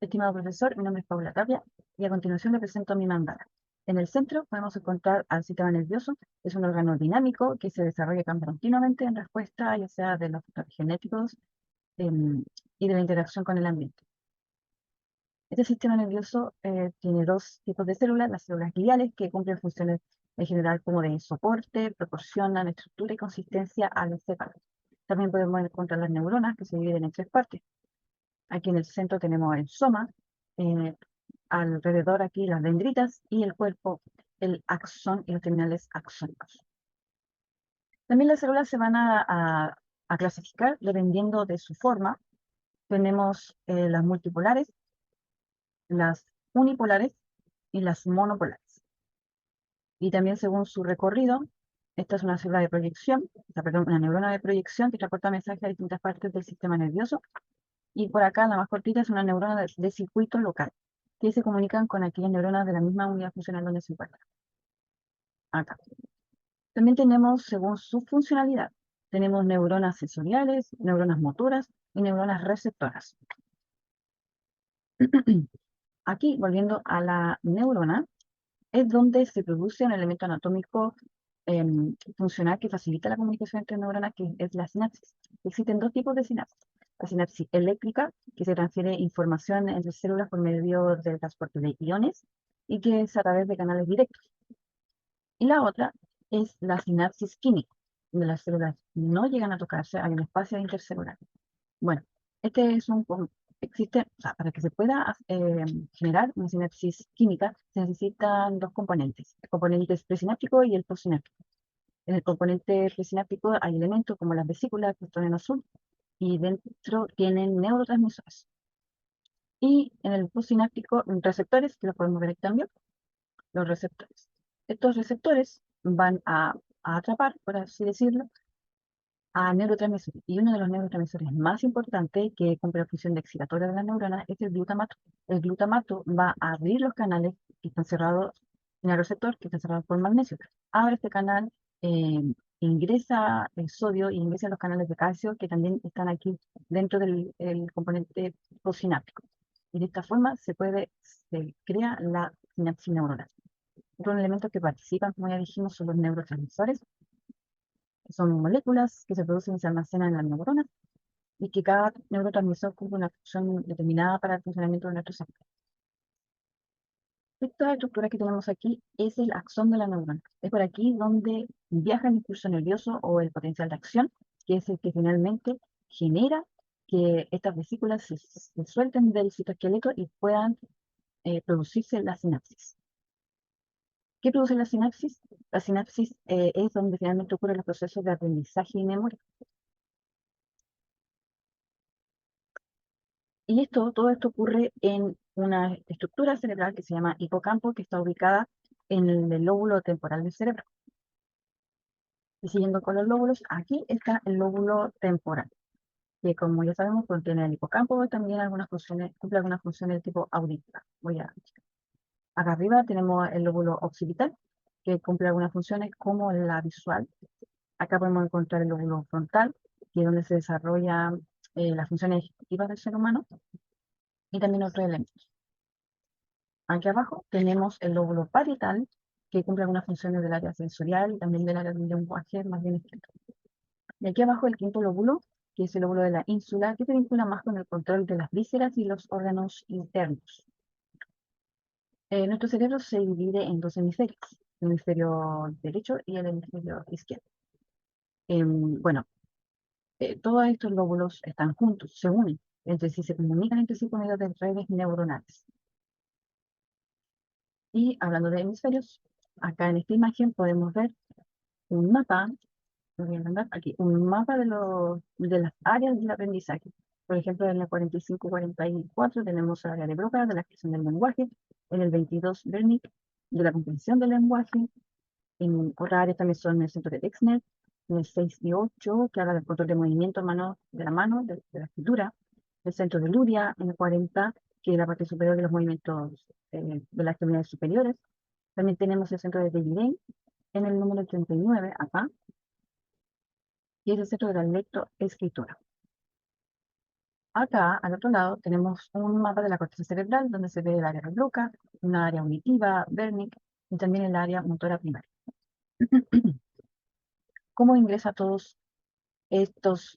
Estimado profesor, mi nombre es Paula Tapia y a continuación le presento mi mandala. En el centro podemos encontrar al sistema nervioso. Es un órgano dinámico que se desarrolla y cambia continuamente en respuesta ya sea de los factores genéticos y de la interacción con el ambiente. Este sistema nervioso tiene dos tipos de células: las células gliales, que cumplen funciones en general como de soporte, proporcionan estructura y consistencia al encéfalo. También podemos encontrar las neuronas, que se dividen en tres partes. Aquí en el centro tenemos el soma, eh, alrededor aquí las dendritas y el cuerpo, el axón y los terminales axónicos. También las células se van a clasificar dependiendo de su forma. Tenemos las multipolares, las unipolares y las monopolares. Y también según su recorrido, esta es una célula de proyección, perdón, una neurona de proyección que transporta mensajes a distintas partes del sistema nervioso. Y por acá, la más cortita, es una neurona de circuito local, que se comunican con aquellas neuronas de la misma unidad funcional donde se encuentran. Acá. También tenemos, según su funcionalidad, tenemos neuronas sensoriales, neuronas motoras y neuronas receptoras. Aquí, volviendo a la neurona, es donde se produce un elemento anatómico funcional que facilita la comunicación entre neuronas, que es la sinapsis. Existen dos tipos de sinapsis: la sinapsis eléctrica, que se transfiere información entre células por medio del transporte de iones y que es a través de canales directos. Y la otra es la sinapsis química, donde las células no llegan a tocarse, hay un espacio intercelular. Bueno, este es existe, o sea, para que se pueda generar una sinapsis química, se necesitan dos componentes: el componente presináptico y el postsináptico. En el componente presináptico hay elementos como las vesículas, que están en azul, y dentro tienen neurotransmisores. Y en el postsináptico, receptores, que lo podemos ver aquí también, los receptores. Estos receptores van a atrapar, por así decirlo, a neurotransmisores. Y uno de los neurotransmisores más importantes, que cumple la función de excitatoria de las neuronas, es el glutamato. El glutamato va a abrir los canales que están cerrados en el receptor, que están cerrados por magnesio. Abre este canal, eh, ingresa el sodio y ingresa los canales de calcio, que también están aquí dentro del componente postsináptico. Y de esta forma se crea la sinapsis neuronal. Otros elementos que participan, como ya dijimos, son los neurotransmisores, que son moléculas que se producen y se almacenan en las neuronas, y que cada neurotransmisor cumple una función determinada para el funcionamiento de nuestro cerebro. Esta estructura que tenemos aquí es el axón de la neurona. Es por aquí donde viaja el impulso nervioso o el potencial de acción, que es el que finalmente genera que estas vesículas se suelten del citoesqueleto y puedan producirse la sinapsis. ¿Qué produce la sinapsis? La sinapsis es donde finalmente ocurren los procesos de aprendizaje y memoria. Y todo esto ocurre en una estructura cerebral que se llama hipocampo, que está ubicada en el lóbulo temporal del cerebro. Y siguiendo con los lóbulos, aquí está el lóbulo temporal, que, como ya sabemos, contiene el hipocampo y también cumple algunas funciones de tipo auditiva. Acá arriba tenemos el lóbulo occipital, que cumple algunas funciones como la visual. Acá podemos encontrar el lóbulo frontal, que es donde se desarrollan las funciones ejecutivas del ser humano, y también otros elementos. Aquí abajo tenemos el lóbulo parietal, que cumple algunas funciones del área sensorial y también del área del lenguaje más bien escrito. Y aquí abajo el quinto lóbulo, que es el lóbulo de la ínsula, que se vincula más con el control de las vísceras y los órganos internos. Nuestro cerebro se divide en dos hemisferios: el hemisferio derecho y el hemisferio izquierdo. Bueno, todos estos lóbulos están juntos, se unen entre sí, se comunican entre sí por medio de redes neuronales. Y hablando de hemisferios, acá en esta imagen podemos ver un mapa, lo voy a mandar aquí, un mapa de las áreas del aprendizaje. Por ejemplo, en la 45-44 tenemos el área de Broca, de la expresión del lenguaje; en el 22, Wernicke, de la comprensión del lenguaje; en otras áreas también son el centro de Exner; en el 6 y 8, que habla del control de movimiento de la mano, de la escritura; el centro de Luria; en el 40, que es la parte superior de los movimientos de las extremidades superiores. También tenemos el centro de David en el número 39, acá, y es el centro de la lectoescritura. Acá, al otro lado, tenemos un mapa de la corteza cerebral donde se ve el área de Broca, una área auditiva, Wernicke, y también el área motora primaria. ¿Cómo ingresa todos estos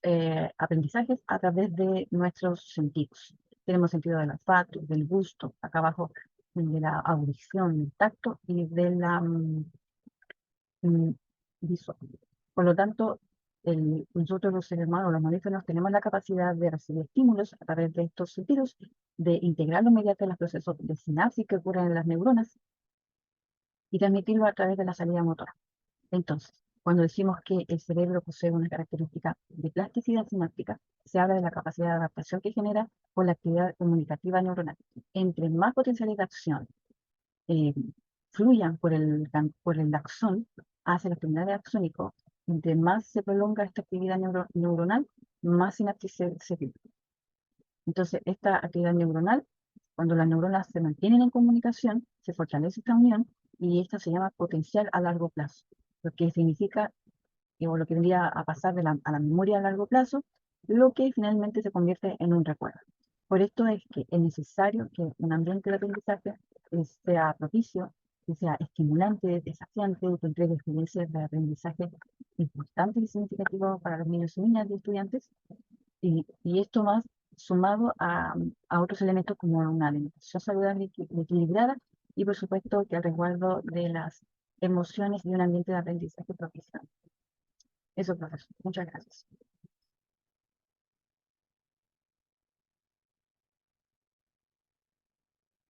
aprendizajes? A través de nuestros sentidos. Tenemos sentido del olfato, del gusto, acá abajo de la audición, del tacto y de la mm, visual. Por lo tanto, nosotros los seres humanos, los mamíferos, tenemos la capacidad de recibir estímulos a través de estos sentidos, de integrarlos mediante los procesos de sinapsis que ocurren en las neuronas y transmitirlo a través de la salida motora. Entonces, cuando decimos que el cerebro posee una característica de plasticidad sináptica, se habla de la capacidad de adaptación que genera por la actividad comunicativa neuronal. Entre más potenciales de acción eh, fluyan por el axón hacia los terminales axónicos, entre más se prolonga esta actividad neuronal, más sinapsis se filtra. Entonces, esta actividad neuronal, cuando las neuronas se mantienen en comunicación, se fortalece esta unión y esto se llama potencial a largo plazo, lo que significa, o lo que vendría a pasar a la memoria a largo plazo, lo que finalmente se convierte en un recuerdo. Por esto es que es necesario que un ambiente de aprendizaje sea propicio, que sea estimulante, desafiante, que entregue experiencias de aprendizaje importantes y significativos para los niños y niñas y estudiantes, y esto más sumado a otros elementos como una alimentación saludable y equilibrada, y por supuesto que al resguardo de las emociones y un ambiente de aprendizaje propicio. Eso, profesor. Muchas gracias.